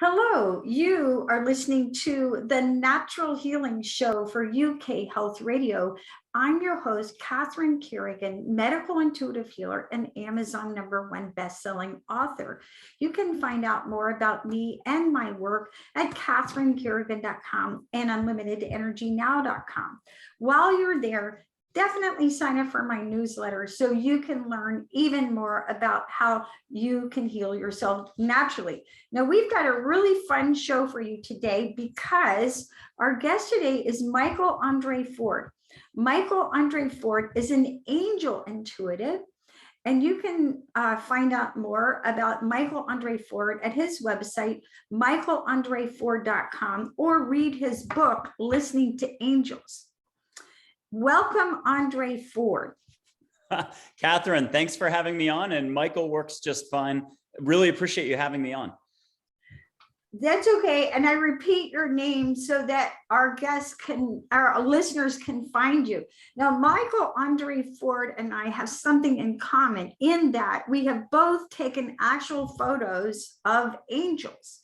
Hello, you are listening to the Natural Healing Show for UK Health Radio. I'm your host, Catherine Carrigan, medical intuitive healer and Amazon #1 best-selling author. You can find out more about me and my work at catherinecarrigan.com and unlimitedenergynow.com. While you're there, definitely sign up for my newsletter so you can learn even more about how you can heal yourself naturally. Now, we've got a really fun show for you today because our guest today is Michael Andre Ford. Michael Andre Ford is an angel intuitive, and you can find out more about Michael Andre Ford at his website, michaelandreford.com, or read his book, Listening to Angels. Welcome, Andre Ford. Catherine, thanks for having me on. And Michael works just fine. Really appreciate you having me on. That's okay. And I repeat your name so that our listeners can find you. Now, Michael Andre Ford and I have something in common in that we have both taken actual photos of angels.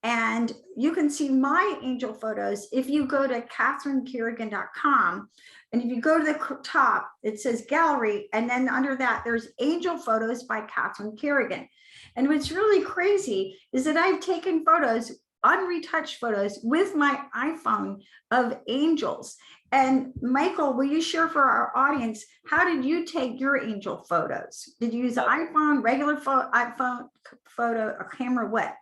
And you can see my angel photos if you go to catherinecarrigan.com. And if you go to the top, it says gallery. And then under that, there's angel photos by Catherine Carrigan. And what's really crazy is that I've taken photos, unretouched photos with my iPhone of angels. And Michael, will you share for our audience, how did you take your angel photos? Did you use an iPhone, regular iPhone photo, or camera, what?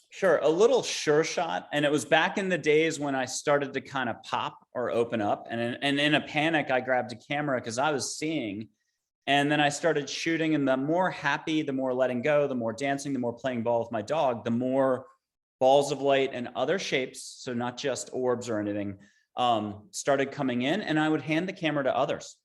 Sure, a little Sure Shot. And it was back in the days when I started to kind of pop or open up. And in a panic, I grabbed a camera because I was seeing. And then I started shooting. And the more happy, the more letting go, the more dancing, the more playing ball with my dog, the more balls of light and other shapes, so not just orbs or anything, started coming in. And I would hand the camera to others.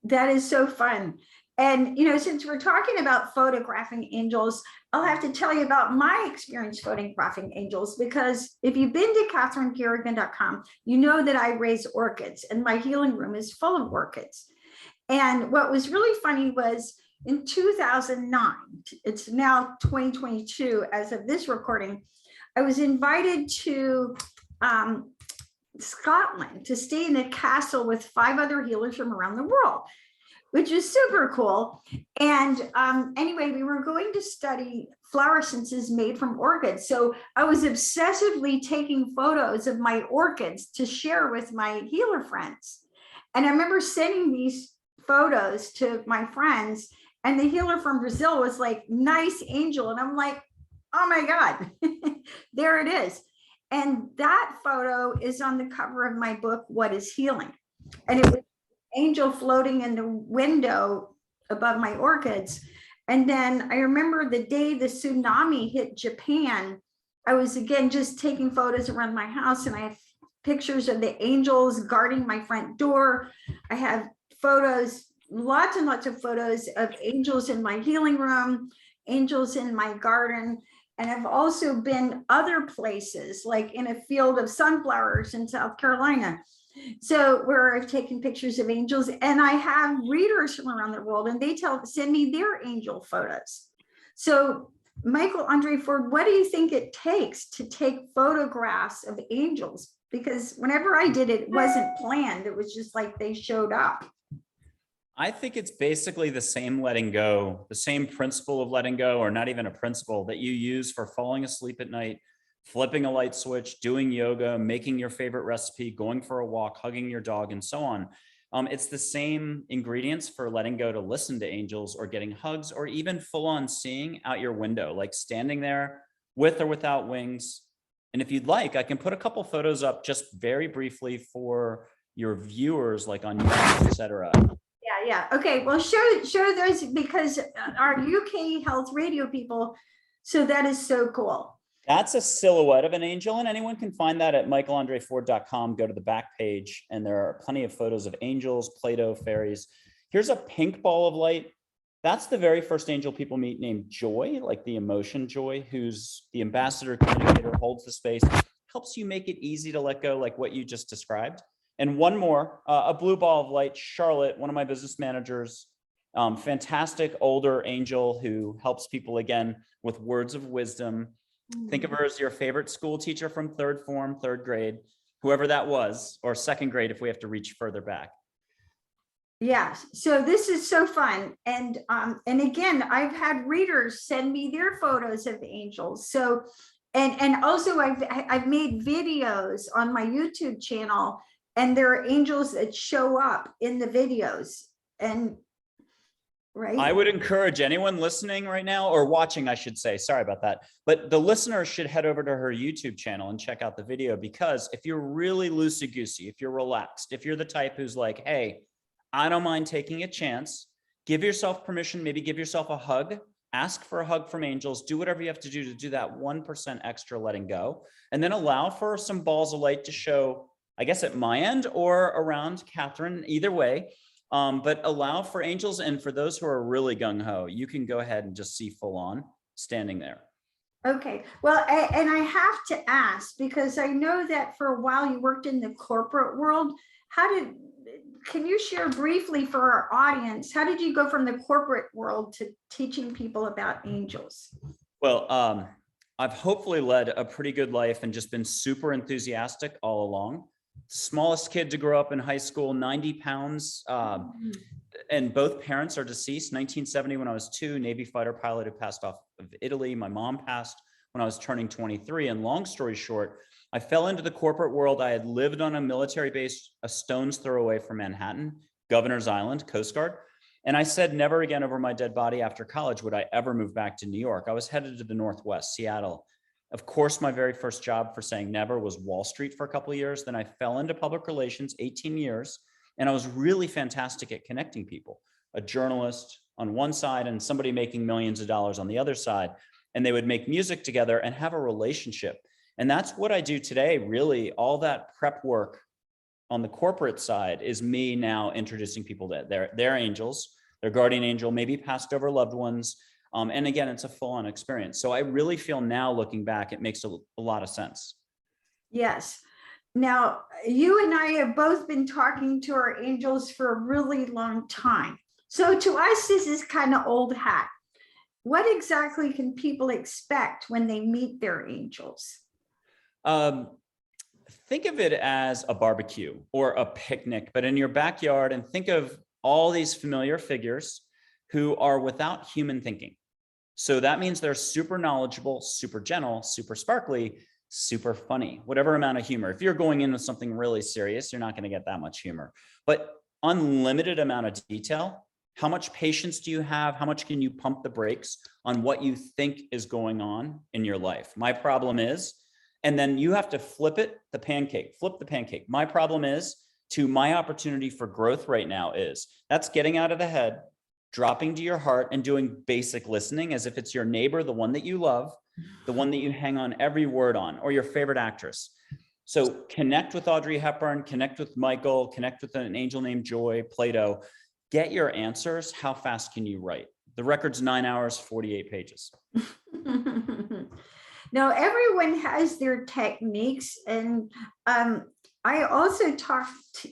That is so fun. And, since we're talking about photographing angels, I'll have to tell you about my experience photographing angels, because if you've been to catherinecarrigan.com, you know that I raise orchids and my healing room is full of orchids. And what was really funny was in 2009, it's now 2022 as of this recording, I was invited to Scotland to stay in a castle with 5 other healers from around the world, which is super cool. And anyway, we were going to study flower essences made from orchids. So I was obsessively taking photos of my orchids to share with my healer friends. And I remember sending these photos to my friends, and the healer from Brazil was like, "Nice angel." And I'm like, oh my God, there it is. And that photo is on the cover of my book, What is Healing? And it was angel floating in the window above my orchids. And then I remember the day the tsunami hit Japan, I was again just taking photos around my house, and I have pictures of the angels guarding my front door. I have photos, lots and lots of photos of angels in my healing room, angels in my garden. And I've also been other places, like in a field of sunflowers in South Carolina. So where I've taken pictures of angels, and I have readers from around the world, and they send me their angel photos. So Michael Andre Ford, what do you think it takes to take photographs of angels? Because whenever I did it, it wasn't planned. It was just like they showed up. I think it's basically the same letting go, the same principle of letting go, or not even a principle, that you use for falling asleep at night, flipping a light switch, doing yoga, making your favorite recipe, going for a walk, hugging your dog, and so on. It's the same ingredients for letting go to listen to angels, or getting hugs, or even full on seeing out your window, like standing there with or without wings. And if you'd like, I can put a couple photos up just very briefly for your viewers, like on YouTube, etc. Yeah. Okay. Well, show those, because our UK Health Radio people. So that is so cool. That's a silhouette of an angel, and anyone can find that at michaelandreford.com. Go to the back page, and there are plenty of photos of angels, Play-Doh, fairies. Here's a pink ball of light. That's the very first angel people meet, named Joy, like the emotion Joy, who's the ambassador, communicator, holds the space, helps you make it easy to let go, like what you just described. And one more, a blue ball of light, Charlotte, one of my business managers, fantastic older angel who helps people again with words of wisdom. Think of her as your favorite school teacher from third form, third grade, whoever that was, or second grade if we have to reach further back. Yes, so this is so fun. And again, I've had readers send me their photos of angels. So, and also I've made videos on my YouTube channel, and there are angels that show up in the videos. And right. I would encourage anyone listening right now, or watching, I should say, sorry about that, but the listeners should head over to her YouTube channel and check out the video, because if you're really loosey-goosey, if you're relaxed, if you're the type who's like, hey, I don't mind taking a chance, give yourself permission, maybe give yourself a hug, ask for a hug from angels, do whatever you have to do that 1% extra letting go, and then allow for some balls of light to show, I guess at my end or around Catherine, either way. But allow for angels, and for those who are really gung-ho, you can go ahead and just see full on standing there. Okay, well, and I have to ask, because I know that for a while you worked in the corporate world. Can you share briefly for our audience, how did you go from the corporate world to teaching people about angels? Well, I've hopefully led a pretty good life and just been super enthusiastic all along. Smallest kid to grow up in high school, 90 pounds, and both parents are deceased. 1970 when I was 2, Navy fighter pilot who passed off of Italy. My mom passed when I was turning 23. And long story short, I fell into the corporate world. I had lived on a military base a stone's throw away from Manhattan, Governor's Island, Coast Guard. And I said never again over my dead body after college would I ever move back to New York. I was headed to the Northwest, Seattle. Of course, my very first job for saying never was Wall Street for a couple of years. Then I fell into public relations, 18 years, and I was really fantastic at connecting people. A journalist on one side and somebody making millions of dollars on the other side. And they would make music together and have a relationship. And that's what I do today, really. All that prep work on the corporate side is me now introducing people to their angels, their guardian angel, maybe passed over loved ones. And again, it's a full-on experience. So I really feel now, looking back, it makes a lot of sense. Yes. Now, you and I have both been talking to our angels for a really long time. So to us, this is kind of old hat. What exactly can people expect when they meet their angels? Think of it as a barbecue or a picnic, but in your backyard, and think of all these familiar figures who are without human thinking. So that means they're super knowledgeable, super gentle, super sparkly, super funny, whatever amount of humor. If you're going in with something really serious, you're not going to get that much humor, but unlimited amount of detail. How much patience do you have? How much can you pump the brakes on what you think is going on in your life? My problem is, and then you have to flip the pancake. My problem is to my opportunity for growth right now is that's getting out of the head, dropping to your heart and doing basic listening as if it's your neighbor, the one that you love, the one that you hang on every word on, or your favorite actress. So connect with Audrey Hepburn, connect with Michael, connect with an angel named Joy, Plato. Get your answers. How fast can you write? The record's 9 hours, 48 pages. Now, everyone has their techniques, and I also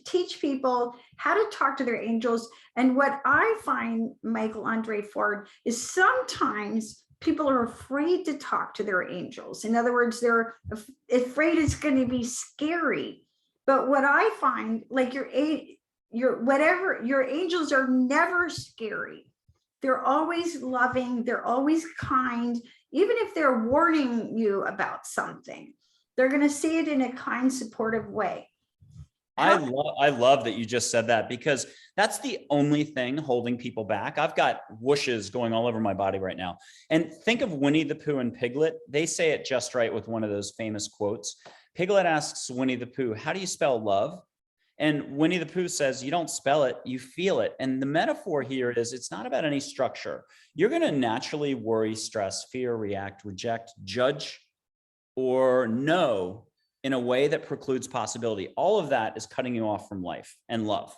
teach people how to talk to their angels. And what I find, Michael Andre Ford, is sometimes people are afraid to talk to their angels. In other words, they're afraid it's going to be scary. But what I find, like your angels are never scary. They're always loving. They're always kind. Even if they're warning you about something, they're going to see it in a kind, supportive way. I love that you just said that, because that's the only thing holding people back. I've got whooshes going all over my body right now. And think of Winnie the Pooh and Piglet. They say it just right with one of those famous quotes. Piglet asks Winnie the Pooh, how do you spell love? And Winnie the Pooh says, you don't spell it, you feel it. And the metaphor here is it's not about any structure. You're going to naturally worry, stress, fear, react, reject, judge, or know in a way that precludes possibility. All of that is cutting you off from life and love.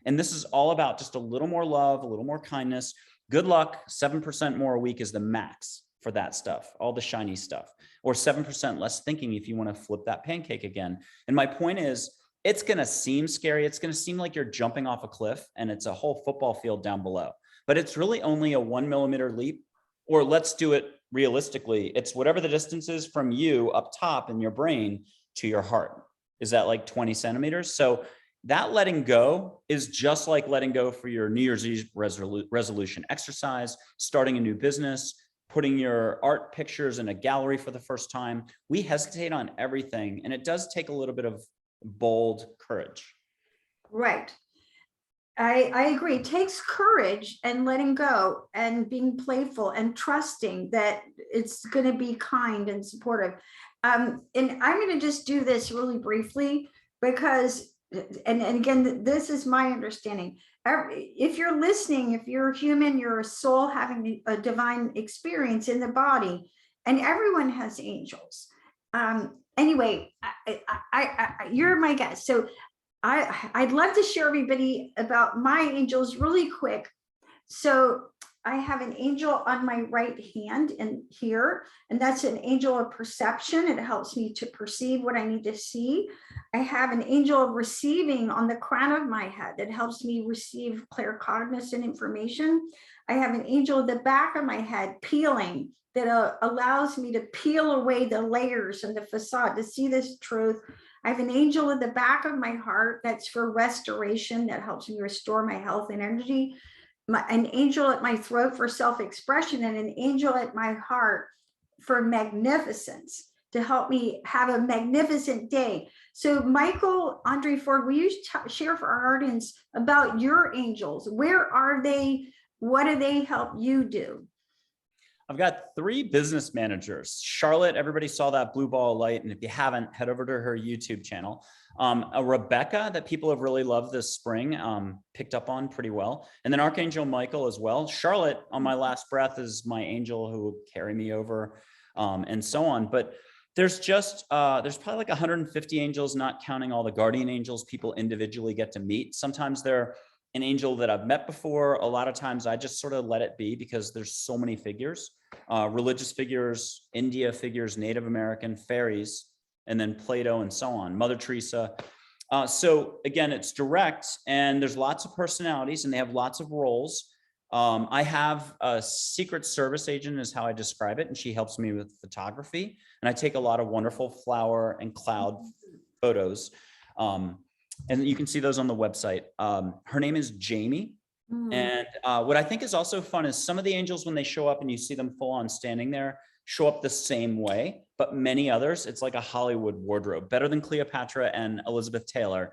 And this is all about just a little more love, a little more kindness. Good luck. 7% more a week is the max for that stuff, all the shiny stuff, or 7% less thinking if you want to flip that pancake again. And my point is, it's going to seem scary. It's going to seem like you're jumping off a cliff and it's a whole football field down below, but it's really only a 1 millimeter leap, or let's do it realistically, it's whatever the distance is from you up top in your brain to your heart. Is that like 20 centimeters? So that letting go is just like letting go for your New Year's Eve resolution exercise, starting a new business, putting your art pictures in a gallery for the first time. We hesitate on everything, and it does take a little bit of bold courage. Right. I agree. It takes courage and letting go and being playful and trusting that it's going to be kind and supportive. And I'm going to just do this really briefly because, and again, this is my understanding. If you're listening, if you're human, you're a soul having a divine experience in the body, and everyone has angels. Anyway, you're my guest. So I'd love to share everybody about my angels really quick. So I have an angel on my right hand and here, and that's an angel of perception. It helps me to perceive what I need to see. I have an angel of receiving on the crown of my head that helps me receive claircognizant information. I have an angel at the back of my head peeling that allows me to peel away the layers and the facade to see this truth. I have an angel at the back of my heart that's for restoration, that helps me restore my health and energy. An angel at my throat for self-expression, and an angel at my heart for magnificence, to help me have a magnificent day. So Michael Andre Ford, will you share for our audience about your angels? Where are they? What do they help you do? I've got 3 business managers. Charlotte, everybody saw that blue ball of light. And if you haven't, head over to her YouTube channel. A Rebecca that people have really loved this spring, picked up on pretty well. And then Archangel Michael as well. Charlotte on my last breath is my angel who will carry me over, and so on. But there's just, there's probably like 150 angels, not counting all the guardian angels people individually get to meet. Sometimes they're an angel that I've met before. A lot of times I just sort of let it be because there's so many figures, religious figures, India figures, Native American, fairies, and then Plato and so on, Mother Teresa. So again, it's direct and there's lots of personalities and they have lots of roles. I have a secret service agent is how I describe it. And she helps me with photography. And I take a lot of wonderful flower and cloud photos. And you can see those on the website. Her name is Jamie. And what I think is also fun is some of the angels, when they show up and you see them full on standing there, show up the same way, but many others, it's like a Hollywood wardrobe, better than Cleopatra and Elizabeth Taylor.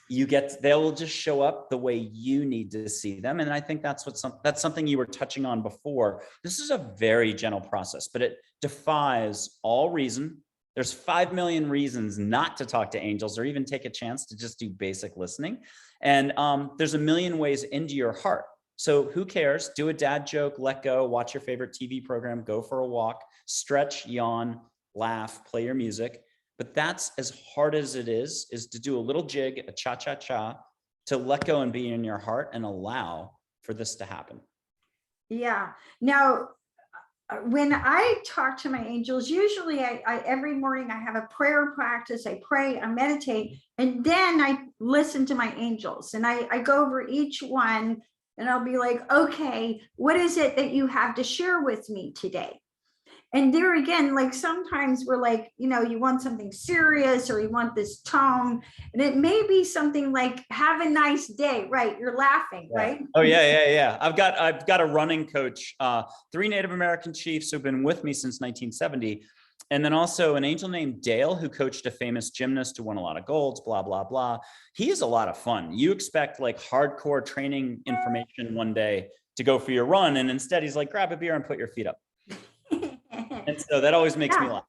They'll just show up the way you need to see them. And I think that's something you were touching on before. This is a very gentle process, but it defies all reason. There's 5 million reasons not to talk to angels or even take a chance to just do basic listening. And there's a million ways into your heart. So who cares? Do a dad joke, let go, watch your favorite TV program, go for a walk, stretch, yawn, laugh, play your music. But that's as hard as it is to do a little jig, a cha-cha-cha, to let go and be in your heart and allow for this to happen. Yeah. Now, when I talk to my angels, usually I every morning I have a prayer practice, I pray, I meditate, and then I listen to my angels and I go over each one and I'll be like, okay, what is it that you have to share with me today? And there again, like sometimes we're like, you want something serious or you want this tone, and it may be something like, have a nice day, right? You're laughing, right? Oh yeah. I've got a running coach, 3 Native American chiefs who've been with me since 1970. And then also an angel named Dale, who coached a famous gymnast who won a lot of golds, blah, blah, blah. He is a lot of fun. You expect like hardcore training information one day to go for your run. And instead he's like, grab a beer and put your feet up. And so that always makes me laugh.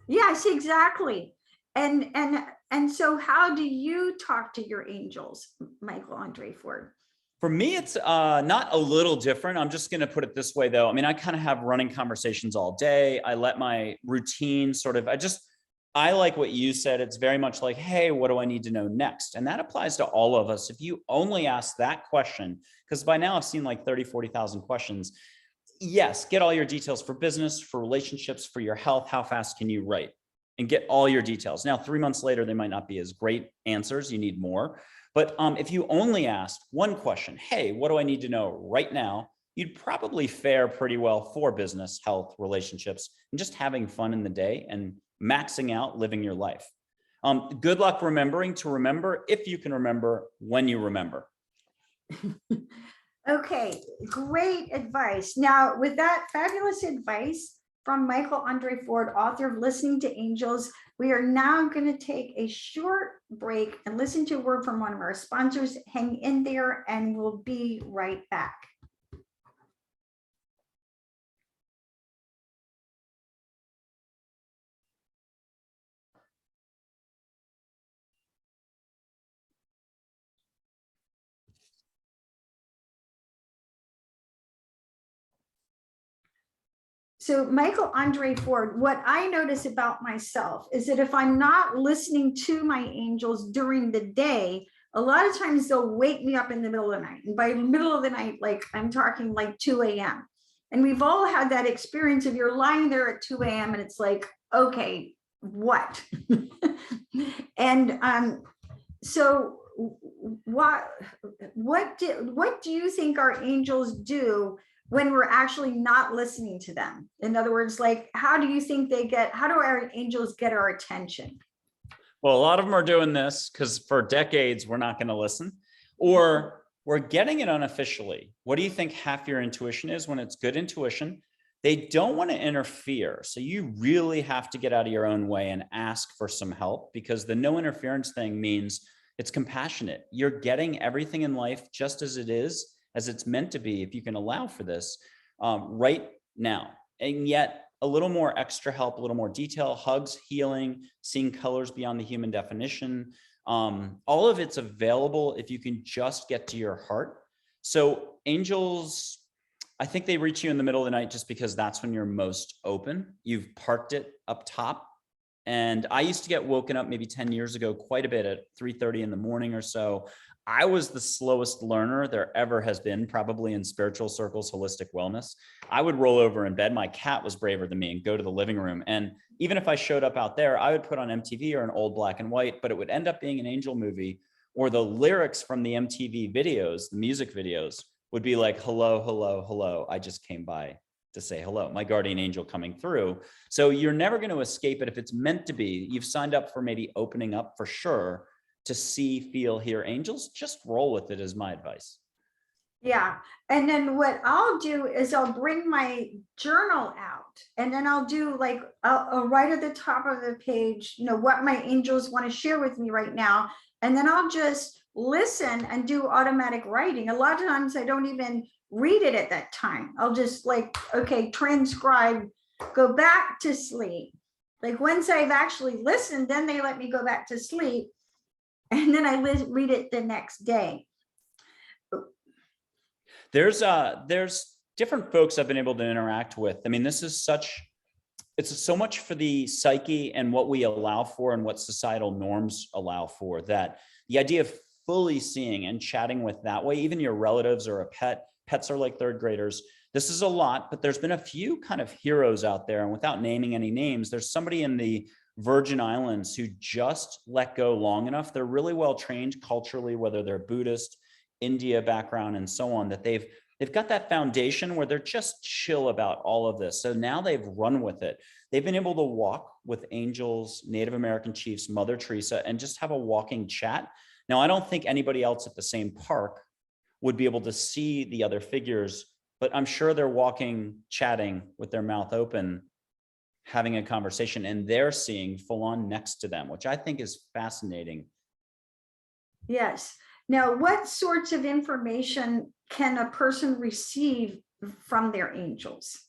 Yes, exactly. And so how do you talk to your angels, Michael Andre Ford? For me, it's not a little different. I'm just going to put it this way, though. I mean, I kind of have running conversations all day. I let my routine I like what you said. It's very much like, hey, what do I need to know next? And that applies to all of us. If you only ask that question, because by now I've seen like 30, 40,000 questions. Yes, get all your details for business, for relationships, for your health. How fast can you write? And get all your details. Now, 3 months later, they might not be as great answers. You need more. But if you only asked one question, hey, what do I need to know right now? you'd probably fare pretty well for business, health, relationships, and just having fun in the day and maxing out living your life. Good luck remembering to remember if you can remember when you remember. Okay, great advice. Now, with that fabulous advice from Michael Andre Ford, author of Listening to Angels, we are now going to take a short break and listen to a word from one of our sponsors. Hang in there and we'll be right back. So Michael Andre Ford, what I notice about myself is that if I'm not listening to my angels during the day, a lot of times they'll wake me up in the middle of the night. And by the middle of the night, like I'm talking like 2 a.m. And we've all had that experience of you're lying there at 2 a.m. and it's like, okay, what? And so what do you think our angels do when we're actually not listening to them? In other words, like, how do you think how do our angels get our attention? Well, a lot of them are doing this because for decades, we're not going to listen, or we're getting it unofficially. What do you think half your intuition is when it's good intuition? They don't want to interfere. So you really have to get out of your own way and ask for some help, because the no interference thing means it's compassionate. You're getting everything in life just as it is, as it's meant to be, if you can allow for this right now. And yet a little more extra help, a little more detail, hugs, healing, seeing colors beyond the human definition. All of it's available if you can just get to your heart. So angels, I think they reach you in the middle of the night just because that's when you're most open. You've parked it up top. And I used to get woken up maybe 10 years ago quite a bit at 3:30 in the morning or so. I was the slowest learner there ever has been, probably in spiritual circles, holistic wellness. I would roll over in bed. My cat was braver than me and go to the living room. And even if I showed up out there, I would put on MTV or an old black and white, but it would end up being an angel movie, or the lyrics from the MTV videos, the music videos would be like, hello, hello, hello. I just came by to say hello, my guardian angel coming through. So you're never going to escape it if it's meant to be. You've signed up for maybe opening up for sure to see, feel, hear angels. Just roll with it is my advice. Yeah. And then what I'll do is I'll bring my journal out, and then I'll do like, I'll write at the top of the page, you know, what my angels want to share with me right now. And then I'll just listen and do automatic writing. A lot of times I don't even read it at that time. I'll just like, okay, transcribe, go back to sleep. Like once I've actually listened, then they let me go back to sleep. And then I read it the next day. There's different folks I've been able to interact with. I mean, this is it's so much for the psyche and what we allow for and what societal norms allow for, that the idea of fully seeing and chatting with that way, even your relatives or a pet, pets are like third graders. This is a lot, but there's been a few kind of heroes out there, and without naming any names, there's somebody in the Virgin Islands who just let go long enough. They're really well trained culturally, whether they're Buddhist, India background, and so on, that they've got that foundation where they're just chill about all of this. So now they've run with it. They've been able to walk with angels, Native American chiefs, Mother Teresa, and just have a walking chat. Now, I don't think anybody else at the same park would be able to see the other figures, but I'm sure they're walking, chatting with their mouth open, having a conversation, and they're seeing full on next to them, which I think is fascinating. Yes. Now, what sorts of information can a person receive from their angels?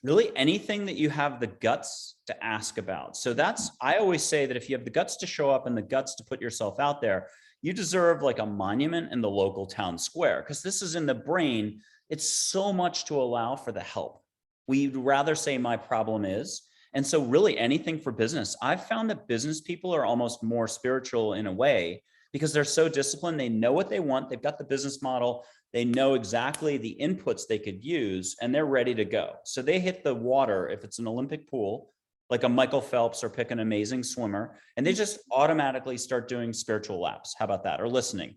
Really anything that you have the guts to ask about. So I always say that if you have the guts to show up and the guts to put yourself out there, you deserve like a monument in the local town square, because this is in the brain. It's so much to allow for the help. We'd rather say my problem is. And so really anything for business. I've found that business people are almost more spiritual in a way, because they're so disciplined. They know what they want. They've got the business model. They know exactly the inputs they could use, and they're ready to go. So they hit the water if it's an Olympic pool, like a Michael Phelps, or pick an amazing swimmer, and they just automatically start doing spiritual laps. How about that? Or listening.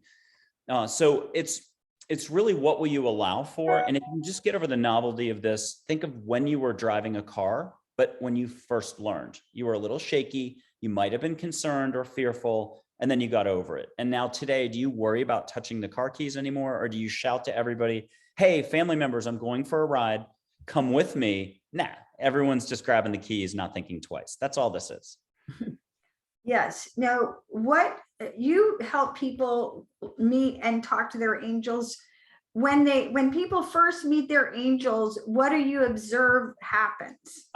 So it's really what will you allow for? And if you just get over the novelty of this, think of when you were driving a car, but when you first learned, you were a little shaky, you might have been concerned or fearful, and then you got over it. And now today, do you worry about touching the car keys anymore? Or do you shout to everybody, hey, family members, I'm going for a ride, come with me? Nah, everyone's just grabbing the keys, not thinking twice. That's all this is. Yes. Now, what you help people meet and talk to their angels when people first meet their angels, what do you observe happens?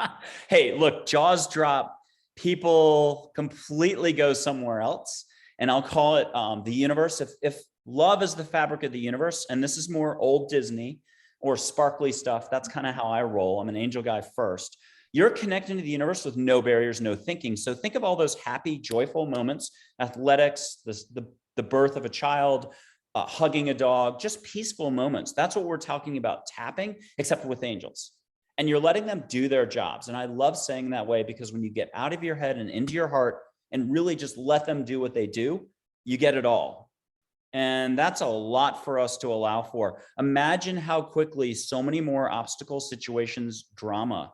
Hey, look, jaws drop, people completely go somewhere else. And I'll call it the universe. If love is the fabric of the universe, and this is more old Disney or sparkly stuff, that's kind of how I roll. I'm an angel guy first. You're connecting to the universe with no barriers, no thinking. So think of all those happy, joyful moments, athletics, the birth of a child, hugging a dog, just peaceful moments. That's what we're talking about tapping, except with angels. And you're letting them do their jobs. And I love saying that way because when you get out of your head and into your heart and really just let them do what they do, you get it all. And that's a lot for us to allow for. Imagine how quickly so many more obstacle situations, drama,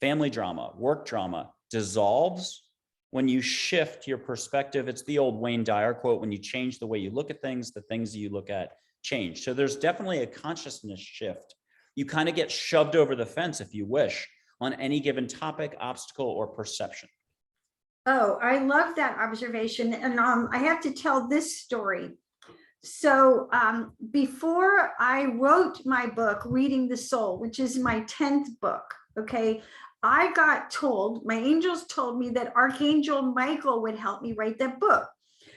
family drama, work drama dissolves when you shift your perspective. It's the old Wayne Dyer quote, when you change the way you look at things, the things you look at change. So there's definitely a consciousness shift. You kind of get shoved over the fence, if you wish, on any given topic, obstacle, or perception. Oh, I love that observation. And I have to tell this story. So before I wrote my book, Reading the Soul, which is my 10th book, okay, I got told, my angels told me that Archangel Michael would help me write that book.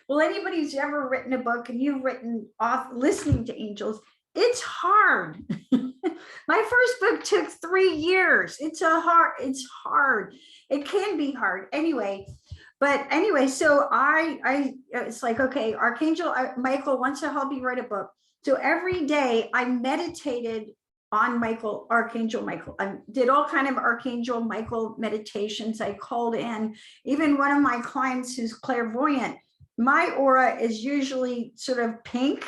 Well, anybody who's ever written a book and you've written off listening to angels, it's hard. My first book took 3 years. It's hard. It can be hard anyway. But anyway, so it's like, okay, Archangel Michael wants to help you write a book. So every day I meditated on Archangel Michael. I did all kind of Archangel Michael meditations. I called in even one of my clients who's clairvoyant. My aura is usually sort of pink.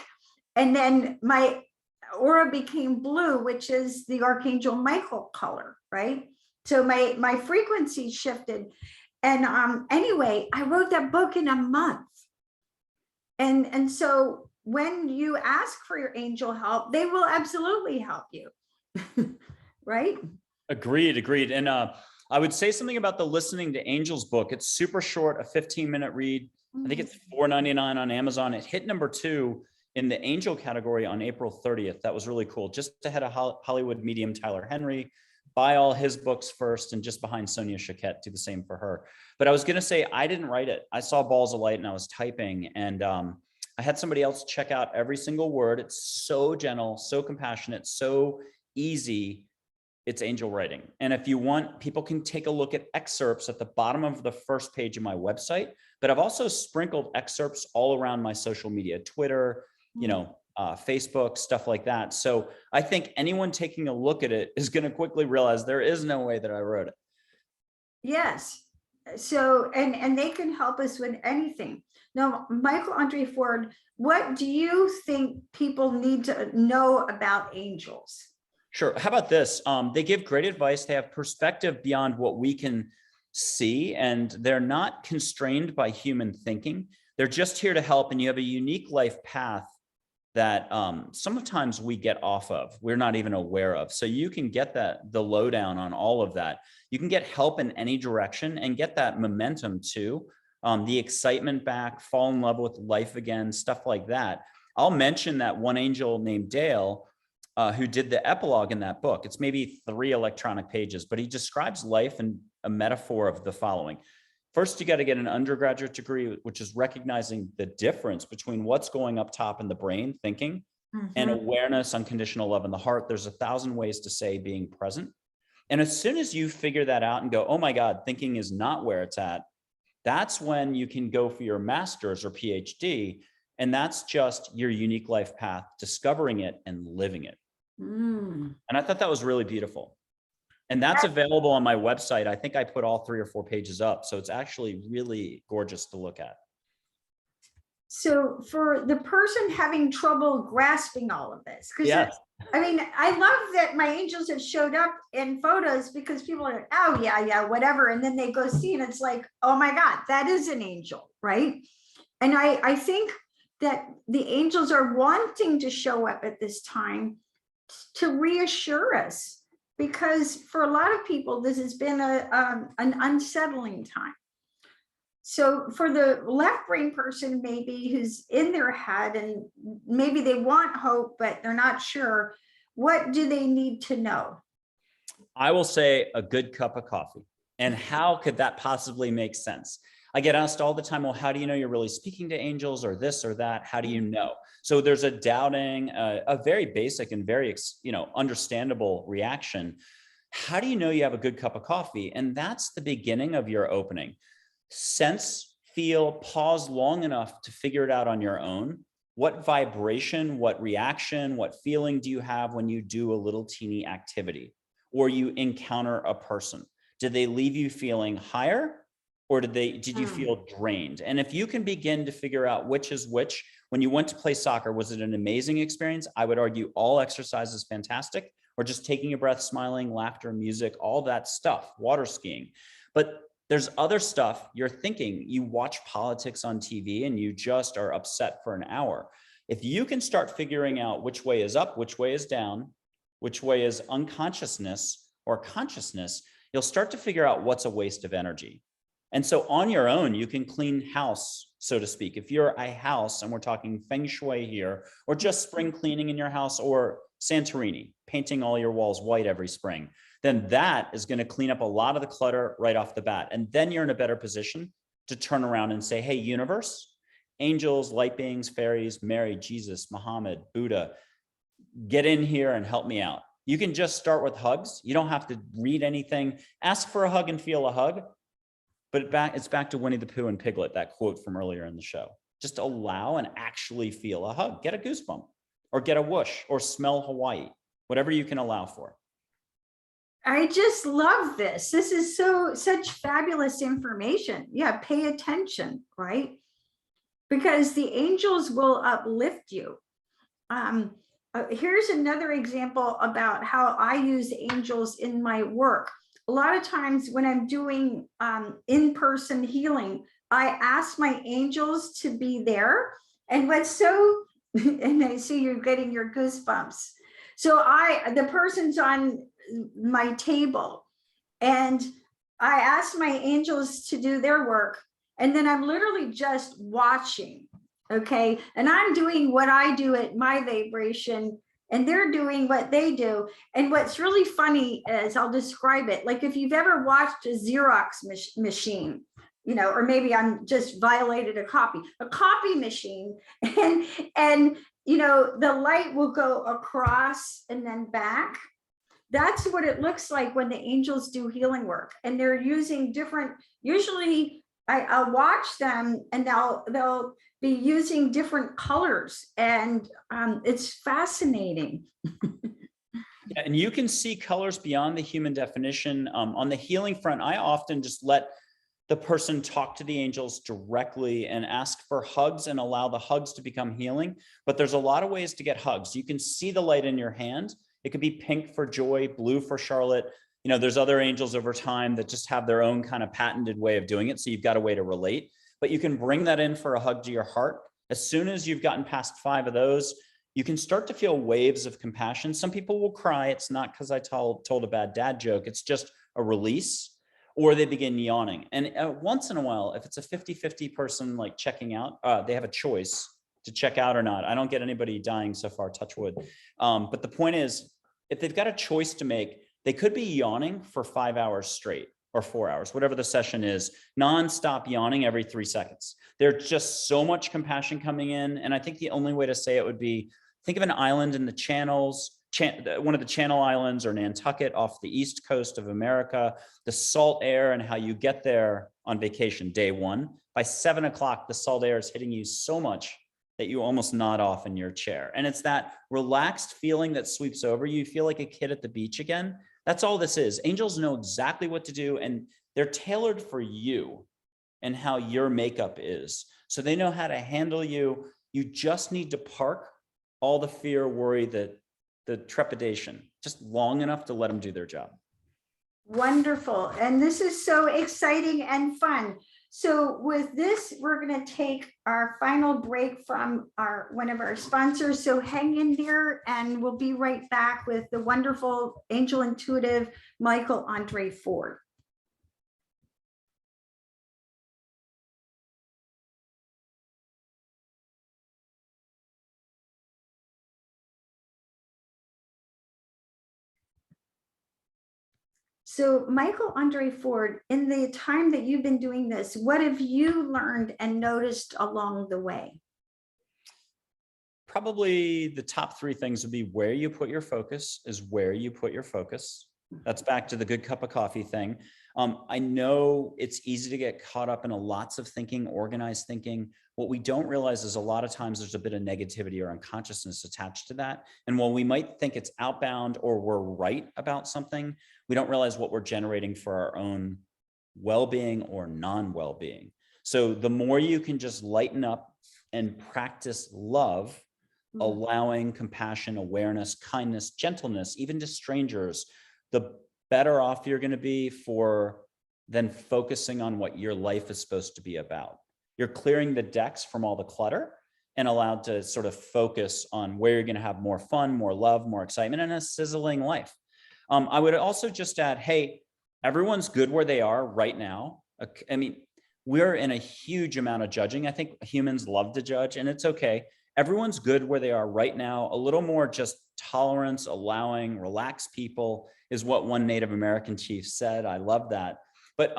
And then my aura became blue, which is the Archangel Michael color, right? So my frequency shifted. And anyway, I wrote that book in a month. And so when you ask for your angel help, they will absolutely help you. Right? Agreed. And I would say something about the Listening to Angels book. It's super short, a 15-minute read. I think it's $4.99 on Amazon. It hit number 2 in the angel category on April 30th. That was really cool. Just ahead of Hollywood medium Tyler Henry. Buy all his books first, and just behind Sonia Choquette, do the same for her. But I was going to say, I didn't write it. I saw balls of light and I was typing, and I had somebody else check out every single word. It's so gentle, so compassionate, so easy. It's angel writing. And if you want, people can take a look at excerpts at the bottom of the first page of my website, but I've also sprinkled excerpts all around my social media, Twitter, Facebook, stuff like that. So I think anyone taking a look at it is going to quickly realize there is no way that I wrote it. Yes. So, and they can help us with anything. Now, Michael Andre Ford, what do you think people need to know about angels? Sure. How about this? They give great advice. They have perspective beyond what we can see, and they're not constrained by human thinking. They're just here to help, and you have a unique life path that sometimes we get off of, we're not even aware of. So you can get the lowdown on all of that. You can get help in any direction and get that momentum too. The excitement back, fall in love with life again, stuff like that. I'll mention that one angel named Dale, who did the epilogue in that book. It's maybe 3 electronic pages, but he describes life in a metaphor of the following. First, you got to get an undergraduate degree, which is recognizing the difference between what's going up top in the brain, thinking, and awareness, unconditional love in the heart. There's 1,000 ways to say being present. And as soon as you figure that out and go, oh my God, thinking is not where it's at, that's when you can go for your master's or PhD. And that's just your unique life path, discovering it and living it. And I thought that was really beautiful. And that's available on my website. I think I put all 3 or 4 pages up. So it's actually really gorgeous to look at. So for the person having trouble grasping all of this, because Yes. I mean, I love that my angels have showed up in photos because people are like, oh yeah, whatever. And then they go see and it's like, oh my God, that is an angel, right? And I think that the angels are wanting to show up at this time to reassure us, because for a lot of people, this has been an unsettling time. So for the left brain person, maybe who's in their head and maybe they want hope, but they're not sure, what do they need to know? I will say a good cup of coffee. And how could that possibly make sense? I get asked all the time, well, how do you know you're really speaking to angels or this or that? How do you know? So there's a doubting, a very basic and very, understandable reaction. How do you know you have a good cup of coffee? And that's the beginning of your opening. Sense, feel, pause long enough to figure it out on your own. What vibration, what reaction, what feeling do you have when you do a little teeny activity or you encounter a person? Did they leave you feeling higher, or did you feel drained? And if you can begin to figure out which is which, when you went to play soccer, was it an amazing experience? I would argue all exercise is fantastic, or just taking a breath, smiling, laughter, music, all that stuff, water skiing. But there's other stuff you're thinking. You watch politics on TV and you just are upset for an hour. If you can start figuring out which way is up, which way is down, which way is unconsciousness or consciousness, you'll start to figure out what's a waste of energy. And so on your own, you can clean house, so to speak. If you're a house, and we're talking feng shui here, or just spring cleaning in your house, or Santorini, painting all your walls white every spring, then that is going to clean up a lot of the clutter right off the bat. And then you're in a better position to turn around and say, hey, universe, angels, light beings, fairies, Mary, Jesus, Muhammad, Buddha, get in here and help me out. You can just start with hugs. You don't have to read anything. Ask for a hug and feel a hug. But it's back to Winnie the Pooh and Piglet, that quote from earlier in the show. Just allow and actually feel a hug. Get a goosebump, or get a whoosh, or smell Hawaii, whatever you can allow for. I just love this. This is such fabulous information. Yeah, pay attention, right? Because the angels will uplift you. Here's another example about how I use angels in my work. A lot of times when I'm doing in-person healing, I ask my angels to be there. And what's so, and I see you're getting your goosebumps. So the person's on my table and I ask my angels to do their work. And then I'm literally just watching. Okay. And I'm doing what I do at my vibration, and they're doing what they do. And what's really funny is, I'll describe it. Like if you've ever watched a Xerox machine, or maybe I'm just violated a copy machine, and the light will go across and then back. That's what it looks like when the angels do healing work. And they're using different, usually I'll watch them and they'll be using different colors, and it's fascinating. Yeah, and you can see colors beyond the human definition. On the healing front, I often just let the person talk to the angels directly and ask for hugs and allow the hugs to become healing. But there's a lot of ways to get hugs. You can see the light in your hand. It could be pink for Joy, blue for Charlotte. There's other angels over time that just have their own kind of patented way of doing it. So you've got a way to relate, but you can bring that in for a hug to your heart. As soon as you've gotten past 5 of those, you can start to feel waves of compassion. Some people will cry. It's not because I told a bad dad joke. It's just a release, or they begin yawning. And once in a while, if it's a 50-50 person like checking out, they have a choice to check out or not. I don't get anybody dying so far, touch wood. But the point is, if they've got a choice to make, they could be yawning for 5 hours straight or 4 hours, whatever the session is, nonstop yawning every 3 seconds. There's just so much compassion coming in. And I think the only way to say it would be, think of an island in the Channels, one of the Channel Islands, or Nantucket off the east coast of America, the salt air and how you get there on vacation day 1. By 7 o'clock, the salt air is hitting you so much that you almost nod off in your chair. And it's that relaxed feeling that sweeps over you. You feel like a kid at the beach again. That's all this is. Angels know exactly what to do, and they're tailored for you and how your makeup is. So they know how to handle you. You just need to park all the fear, worry, the trepidation, just long enough to let them do their job. Wonderful. And this is so exciting and fun. So with this, we're going to take our final break from one of our sponsors. So hang in there and we'll be right back with the wonderful angel intuitive, Michael Andre Ford. So Michael Andre Ford, in the time that you've been doing this, what have you learned and noticed along the way? Probably the top three things would be where you put your focus is where you put your focus. That's back to the good cup of coffee thing. I know it's easy to get caught up in lots of thinking, organized thinking. What we don't realize is a lot of times there's a bit of negativity or unconsciousness attached to that. And while we might think it's outbound or we're right about something, we don't realize what we're generating for our own well-being or non-well-being. So the more you can just lighten up and practice love, allowing compassion, awareness, kindness, gentleness, even to strangers, the better off you're going to be for then focusing on what your life is supposed to be about. You're clearing the decks from all the clutter and allowed to sort of focus on where you're going to have more fun, more love, more excitement, and a sizzling life. I would also just add, hey, everyone's good where they are right now. I mean, we're in a huge amount of judging. I think humans love to judge, and it's okay. Everyone's good where they are right now. A little more just tolerance, allowing, relaxed people is what one Native American chief said. I love that. But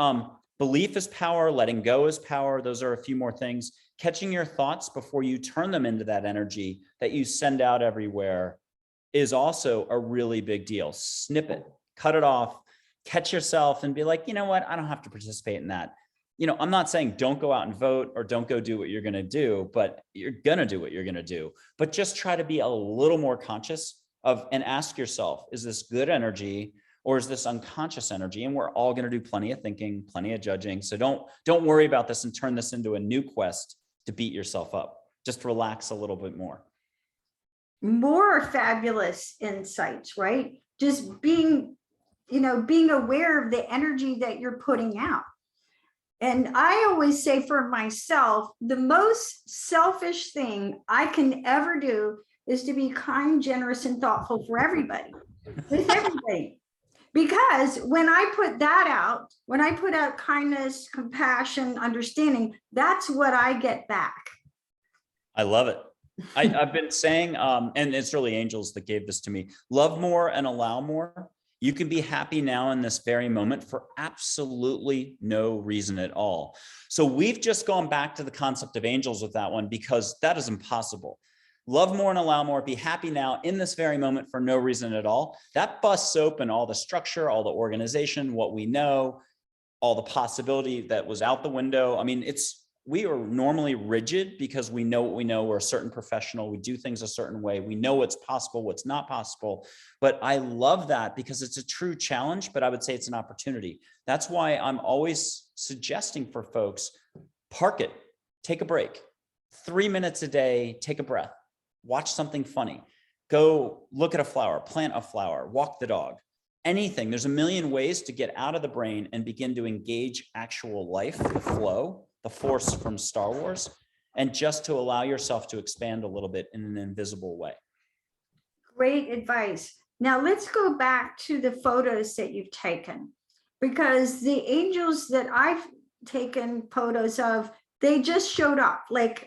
belief is power, letting go is power. Those are a few more things. Catching your thoughts before you turn them into that energy that you send out everywhere is also a really big deal. Snip it, cut it off, catch yourself and be like, you know what? I don't have to participate in that. You know, I'm not saying don't go out and vote or don't go do what you're going to do, but you're going to do what you're going to do. But just try to be a little more conscious of and ask yourself, is this good energy or is this unconscious energy? And we're all going to do plenty of thinking, plenty of judging. So don't worry about this and turn this into a new quest to beat yourself up. Just relax a little bit more. More fabulous insights, right? Just being aware of the energy that you're putting out. And I always say for myself, the most selfish thing I can ever do is to be kind, generous, and thoughtful for everybody, with everybody. Because when I put that out, when I put out kindness, compassion, understanding, that's what I get back. I love it. I've been saying, and it's really angels that gave this to me, love more and allow more. You can be happy now in this very moment for absolutely no reason at all. So we've just gone back to the concept of angels with that one because that is impossible. Love more and allow more, be happy now in this very moment for no reason at all. That busts open all the structure, all the organization, what we know, all the possibility that was out the window. I mean, we are normally rigid because we know what we know. We're a certain professional. We do things a certain way. We know what's possible, what's not possible. But I love that because it's a true challenge, but I would say it's an opportunity. That's why I'm always suggesting for folks, park it, take a break, 3 minutes a day, take a breath, watch something funny, go look at a flower, plant a flower, walk the dog, anything. There's a million ways to get out of the brain and begin to engage actual life, the flow, the force from Star Wars, and just to allow yourself to expand a little bit in an invisible way. Great advice. Now let's go back to the photos that you've taken, because the angels that I've taken photos of, they just showed up. Like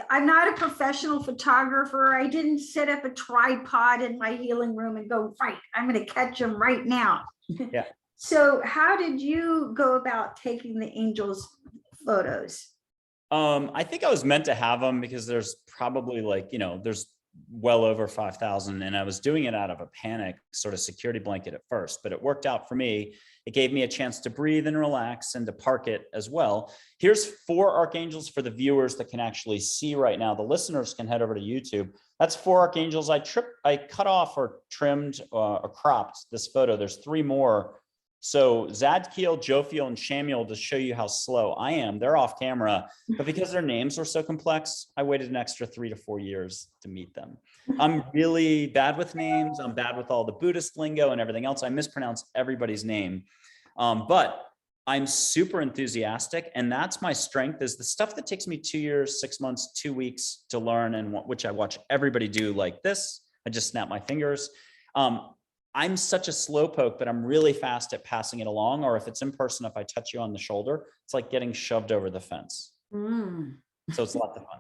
I'm not a professional photographer. I didn't set up a tripod in my healing room and go, right, I'm going to catch them right now. Yeah. So how did you go about taking the angels photos? I think I was meant to have them because there's probably there's well over 5,000 and I was doing it out of a panic sort of security blanket at first, but it worked out for me. It gave me a chance to breathe and relax and to park it as well. Here's 4 archangels for the viewers that can actually see right now. The listeners can head over to YouTube. That's 4 archangels. I cut off or trimmed or cropped this photo. There's 3 more So Zadkiel, Jophiel, and Shamiel, to show you how slow I am, they're off camera, but because their names were so complex, I waited an extra 3 to 4 years to meet them. I'm really bad with names. I'm bad with all the Buddhist lingo and everything else. I mispronounce everybody's name. But I'm super enthusiastic, and that's my strength, is the stuff that takes me 2 years, 6 months, 2 weeks to learn, and which I watch everybody do like this. I just snap my fingers. I'm such a slowpoke, but I'm really fast at passing it along. Or if it's in person, if I touch you on the shoulder, it's like getting shoved over the fence. So it's a lot of fun.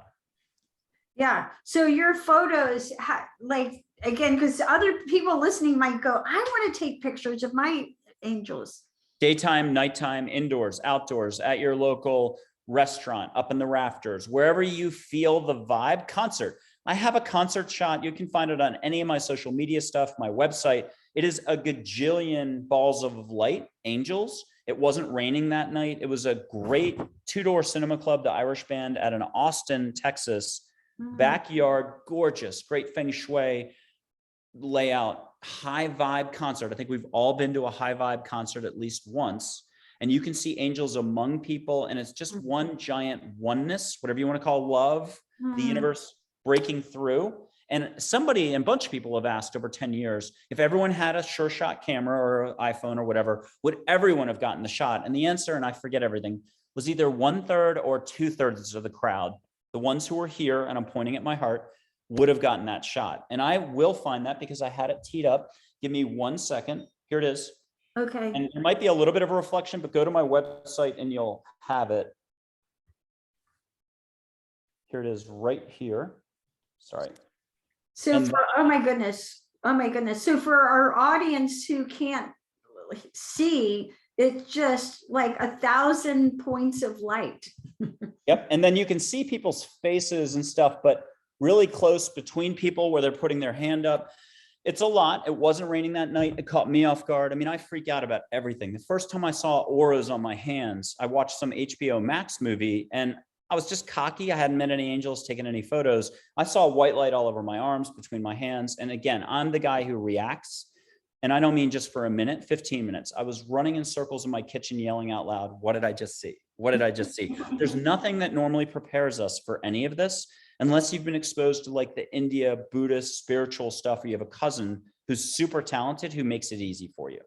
Yeah. So your photos, like, again, because other people listening might go, I want to take pictures of my angels. Daytime, nighttime, indoors, outdoors, at your local restaurant, up in the rafters, wherever you feel the vibe. Concert. I have a concert shot. You can find it on any of my social media stuff, my website. It is a gajillion balls of light, angels. It wasn't raining that night. It was a great two-door cinema club, the Irish Band, at an Austin, Texas backyard, gorgeous, great feng shui layout, high vibe concert. I think we've all been to a high vibe concert at least once, and you can see angels among people, and it's just one giant oneness, whatever you want to call love, the universe breaking through. And a bunch of people have asked over 10 years, if everyone had a Sure Shot camera or iPhone or whatever, would everyone have gotten the shot? And the answer, and I forget everything, was either 1/3 or 2/3 of the crowd, the ones who were here, and I'm pointing at my heart, would have gotten that shot. And I will find that because I had it teed up. Give me 1 second. Here it is. Okay. And it might be a little bit of a reflection, but go to my website and you'll have it. Here it is right here. Sorry. So oh my goodness. So for our audience who can't see, it's just like 1,000 points of light. Yep. And then you can see people's faces and stuff, but really close between people where they're putting their hand up. It's a lot. It wasn't raining that night. It caught me off guard. I mean, I freak out about everything. The first time I saw auras on my hands, I watched some HBO Max movie and I was just cocky. I hadn't met any angels, taken any photos. I saw white light all over my arms, between my hands. And again, I'm the guy who reacts. And I don't mean just for a minute, 15 minutes. I was running in circles in my kitchen, yelling out loud, what did I just see? What did I just see? There's nothing that normally prepares us for any of this, unless you've been exposed to like the India Buddhist spiritual stuff, or you have a cousin who's super talented who makes it easy for you.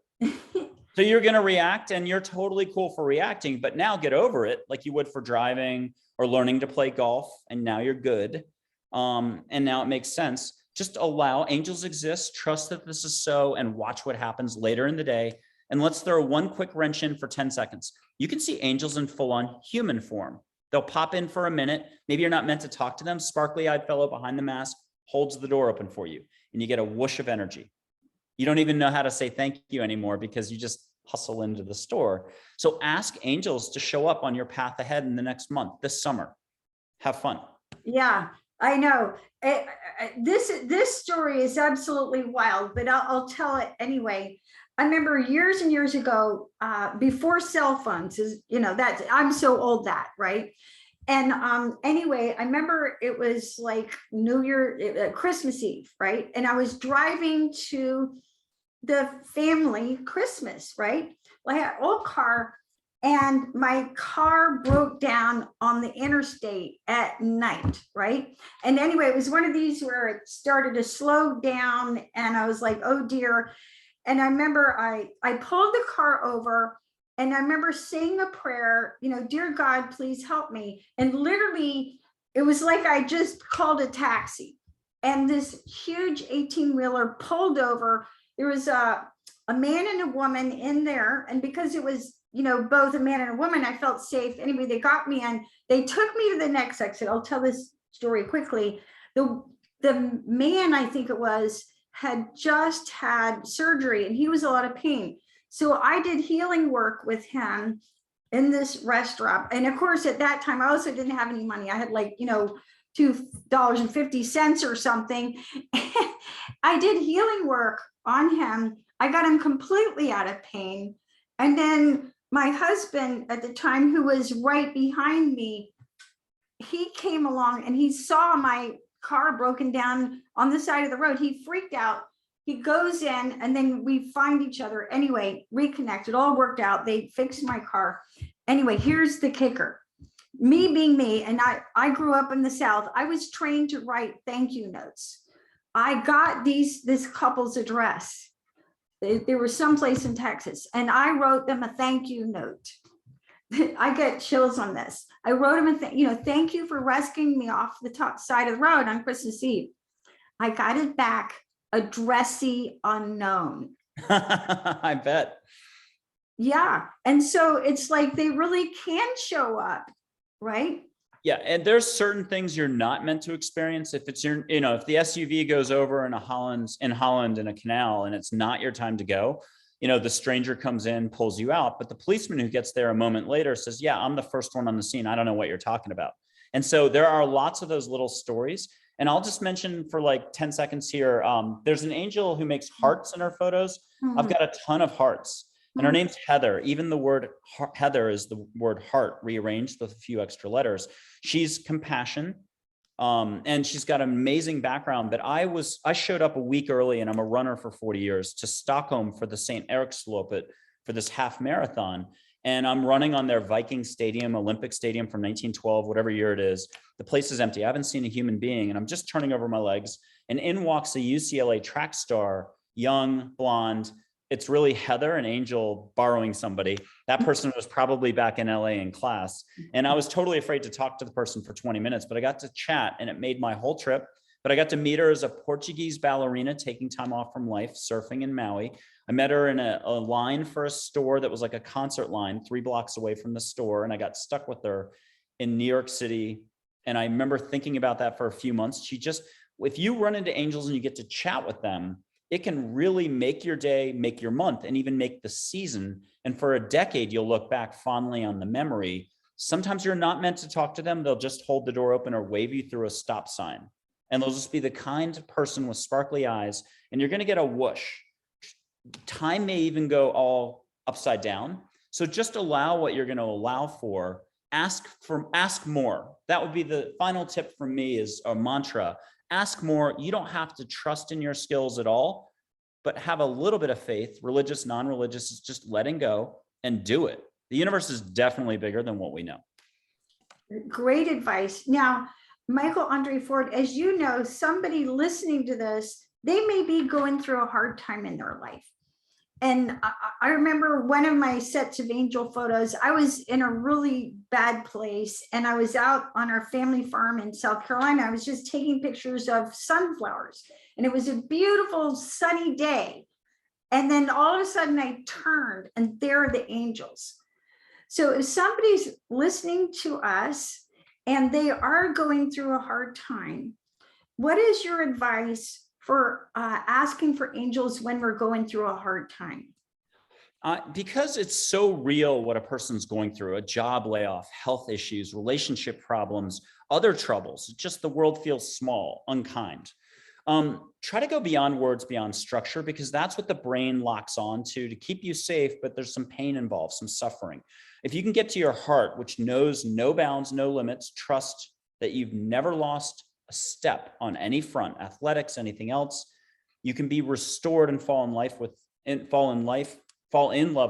So you're going to react, and you're totally cool for reacting, but now get over it like you would for driving or learning to play golf. And now you're good. And now it makes sense. Just allow, angels exist, trust that this is so, and watch what happens later in the day. And let's throw one quick wrench in for 10 seconds. You can see angels in full-on human form. They'll pop in for a minute. Maybe you're not meant to talk to them. Sparkly-eyed fellow behind the mask holds the door open for you, and you get a whoosh of energy. You don't even know how to say thank you anymore because you just hustle into the store. So ask angels to show up on your path ahead in the next month, this summer. Have fun. Yeah, I know. This story is absolutely wild, but I'll tell it anyway. I remember years and years ago, before cell phones, I'm so old that, right? And anyway, I remember it was like New Year, Christmas Eve, right? And I was driving to the family Christmas, right? Well, I had an old car, and my car broke down on the interstate at night, right? And anyway, it was one of these where it started to slow down, and I was like, oh dear. And I remember I pulled the car over, and I remember saying a prayer, dear God, please help me. And literally, it was like I just called a taxi, and this huge 18-wheeler pulled over. There was a man and a woman in there, and because it was both a man and a woman, I felt safe. Anyway, they got me in. They took me to the next exit. I'll tell this story quickly. The man, I think it was, had just had surgery, and he was a lot of pain. So I did healing work with him in this restaurant. And of course, at that time, I also didn't have any money. I had like, $2.50 or something. I did healing work on him. I got him completely out of pain. And then my husband at the time, who was right behind me, he came along and he saw my car broken down on the side of the road. He freaked out. he goes in and then we find each other. Anyway, reconnected, all worked out. They fixed my car. Anyway, here's the kicker. Me being me, and I grew up in the South, I was trained to write thank you notes. I got this couple's address. They were someplace in Texas, and I wrote them a thank you note. I get chills on this. I wrote him thank you for rescuing me off the top side of the road on Christmas Eve. I got it back, addressee unknown. I bet. Yeah. And so it's like they really can show up, right? Yeah. And there's certain things you're not meant to experience. If it's your, if the SUV goes over in Holland in a canal and it's not your time to go, the stranger comes in, pulls you out, but the policeman who gets there a moment later says, yeah, I'm the first one on the scene. I don't know what you're talking about. And so there are lots of those little stories. And I'll just mention for like 10 seconds here, there's an angel who makes hearts in her photos. I've got a ton of hearts. And her name's Heather. Even the word Heather is the word heart rearranged with a few extra letters. She's compassion. And she's got an amazing background, but I showed up a week early, and I'm a runner for 40 years, to Stockholm for the St. Erikslopet for this half marathon. And I'm running on their Viking Stadium, Olympic Stadium from 1912, whatever year it is. The place is empty. I haven't seen a human being, and I'm just turning over my legs. And in walks a UCLA track star, young, blonde. It's really Heather, an angel borrowing somebody. That person was probably back in LA in class. And I was totally afraid to talk to the person for 20 minutes, but I got to chat and it made my whole trip. But I got to meet her as a Portuguese ballerina taking time off from life, surfing in Maui. I met her in a line for a store that was like a concert line 3 blocks away from the store. And I got stuck with her in New York City. And I remember thinking about that for a few months. If you run into angels and you get to chat with them, it can really make your day, make your month, and even make the season. And for a decade, you'll look back fondly on the memory. Sometimes you're not meant to talk to them. They'll just hold the door open or wave you through a stop sign. And they'll just be the kind person with sparkly eyes. And you're going to get a whoosh. Time may even go all upside down. So just allow what you're going to allow for. Ask more. That would be the final tip from me, is a mantra. Ask more. You don't have to trust in your skills at all, but have a little bit of faith. Religious, non-religious, is just letting go and do it. The universe is definitely bigger than what we know. Great advice. Now, Michael Andre Ford, as you know, somebody listening to this, they may be going through a hard time in their life. And I remember one of my sets of angel photos, I was in a really bad place and I was out on our family farm in South Carolina. I was just taking pictures of sunflowers and it was a beautiful sunny day. And then all of a sudden I turned and there are the angels. So if somebody's listening to us and they are going through a hard time, what is your advice for asking for angels when we're going through a hard time? Because it's so real what a person's going through, a job layoff, health issues, relationship problems, other troubles, just the world feels small, unkind. Try to go beyond words, beyond structure, because that's what the brain locks on to keep you safe, but there's some pain involved, some suffering. If you can get to your heart, which knows no bounds, no limits, trust that you've never lost a step on any front, athletics, anything else, you can be restored and fall in love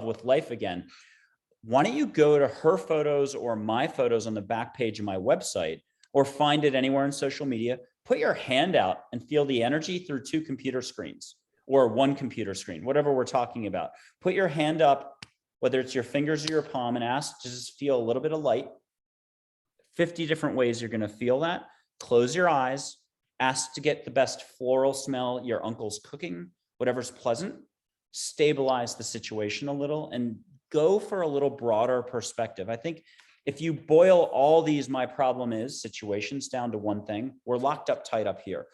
with life again. Why don't you go to her photos or my photos on the back page of my website, or find it anywhere in social media, put your hand out and feel the energy through 2 computer screens or 1 computer screen, whatever we're talking about. Put your hand up, whether it's your fingers or your palm, and ask to just feel a little bit of light. 50 different ways you're going to feel that. Close your eyes, ask to get the best floral smell your uncle's cooking, whatever's pleasant. Stabilize the situation a little and go for a little broader perspective. I think if you boil all these my problem is situations down to one thing, we're locked up tight up here.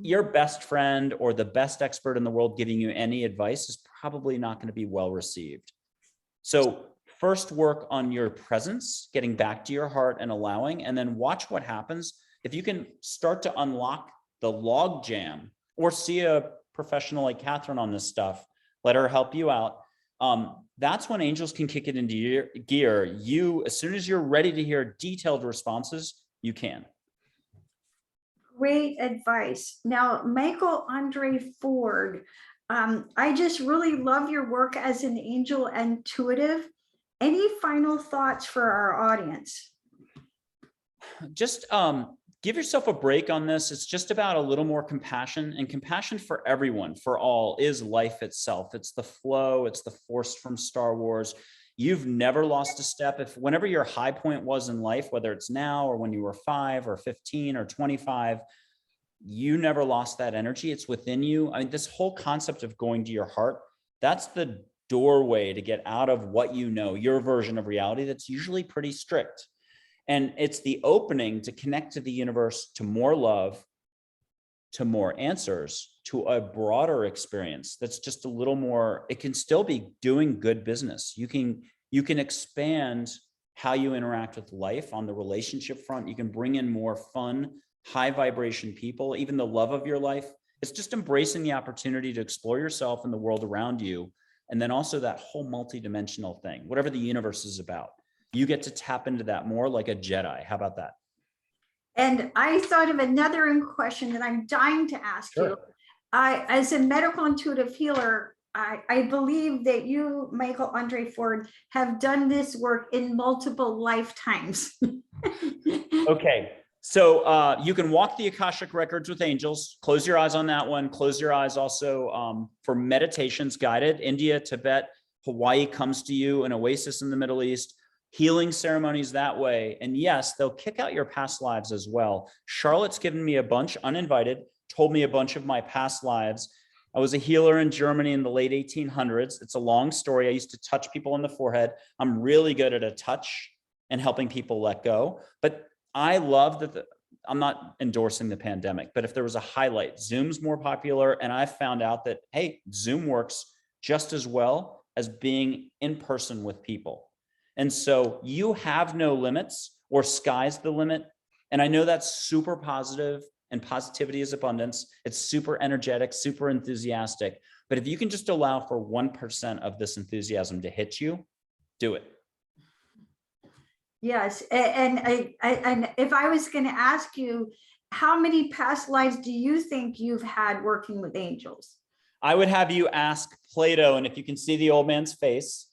Your best friend or the best expert in the world giving you any advice is probably not going to be well received. So first work on your presence, getting back to your heart and allowing, and then watch what happens. If you can start to unlock the log jam, or see a professional like Catherine on this stuff, let her help you out. That's when angels can kick it into your gear. As soon as you're ready to hear detailed responses, you can. Great advice. Now, Michael Andre Ford, I just really love your work as an angel intuitive. Any final thoughts for our audience? Just give yourself a break on this. It's just about a little more compassion, and compassion for everyone, for all, is life itself. It's the flow. It's the force from Star Wars. You've never lost a step. If whenever your high point was in life, whether it's now or when you were 5 or 15 or 25, you never lost that energy. It's within you. I mean, this whole concept of going to your heart, that's the doorway to get out of what you know, your version of reality that's usually pretty strict. And it's the opening to connect to the universe, to more love, to more answers, to a broader experience that's just a little more, it can still be doing good business. You can expand how you interact with life on the relationship front. You can bring in more fun, high vibration people, even the love of your life. It's just embracing the opportunity to explore yourself and the world around you. And then also that whole multidimensional thing, whatever the universe is about, you get to tap into that more like a Jedi. How about that? And I thought of another question that I'm dying to ask you. As a medical intuitive healer, I believe that you, Michael Andre Ford, have done this work in multiple lifetimes. Okay. So you can walk the Akashic records with angels. Close your eyes on that one. Close your eyes also for meditations guided. India, Tibet, Hawaii comes to you, an oasis in the Middle East. Healing ceremonies that way. And yes, they'll kick out your past lives as well. Charlotte's given me a bunch, uninvited, told me a bunch of my past lives. I was a healer in Germany in the late 1800s. It's a long story. I used to touch people on the forehead. I'm really good at a touch and helping people let go. But I love that I'm not endorsing the pandemic, but if there was a highlight, Zoom's more popular. And I found out that, hey, Zoom works just as well as being in person with people. And so you have no limits, or sky's the limit. And I know that's super positive, and positivity is abundance. It's super energetic, super enthusiastic. But if you can just allow for 1% of this enthusiasm to hit you, do it. Yes. And if I was going to ask you, how many past lives do you think you've had working with angels? I would have you ask Plato. And if you can see the old man's face,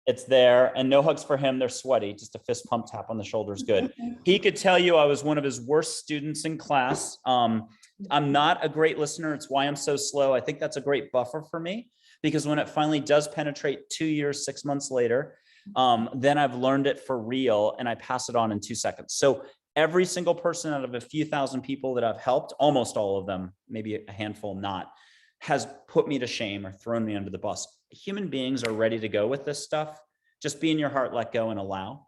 it's there. And no hugs for him. They're sweaty. Just a fist pump tap on the shoulder is good. He could tell you I was one of his worst students in class. I'm not a great listener. It's why I'm so slow. I think that's a great buffer for me, because when it finally does penetrate 2 years, 6 months later, then I've learned it for real and I pass it on in 2 seconds. So every single person out of a few thousand people that I've helped, almost all of them, maybe a handful not, has put me to shame or thrown me under the bus. Human beings are ready to go with this stuff. Just be in your heart, let go and allow.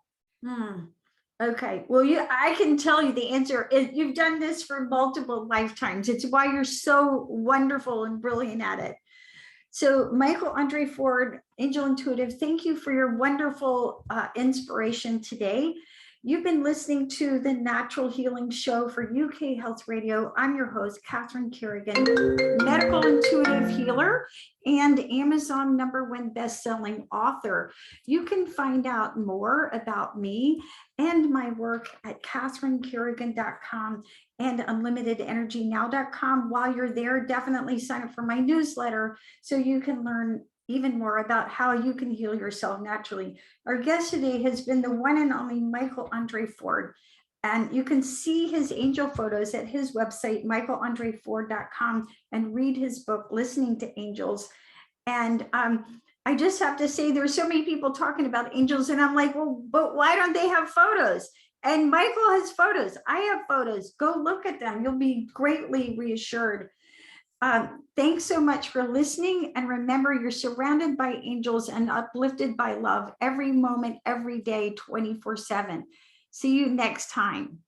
Okay. Well, I can tell you the answer is you've done this for multiple lifetimes. It's why you're so wonderful and brilliant at it. So Michael Andre Ford, Angel Intuitive, thank you for your wonderful inspiration today. You've been listening to the Natural Healing Show for UK Health Radio. I'm your host, Catherine Carrigan, medical intuitive healer and Amazon #1 best-selling author. You can find out more about me and my work at catherinecarrigan.com and unlimitedenergynow.com. While you're there, definitely sign up for my newsletter so you can learn even more about how you can heal yourself naturally. Our guest today has been the one and only Michael Andre Ford. And you can see his angel photos at his website, michaelandreford.com, and read his book, Listening to Angels. And I just have to say, there's so many people talking about angels, and I'm like, well, but why don't they have photos? And Michael has photos. I have photos. Go look at them. You'll be greatly reassured. Thanks so much for listening. And remember, you're surrounded by angels and uplifted by love every moment, every day, 24/7. See you next time.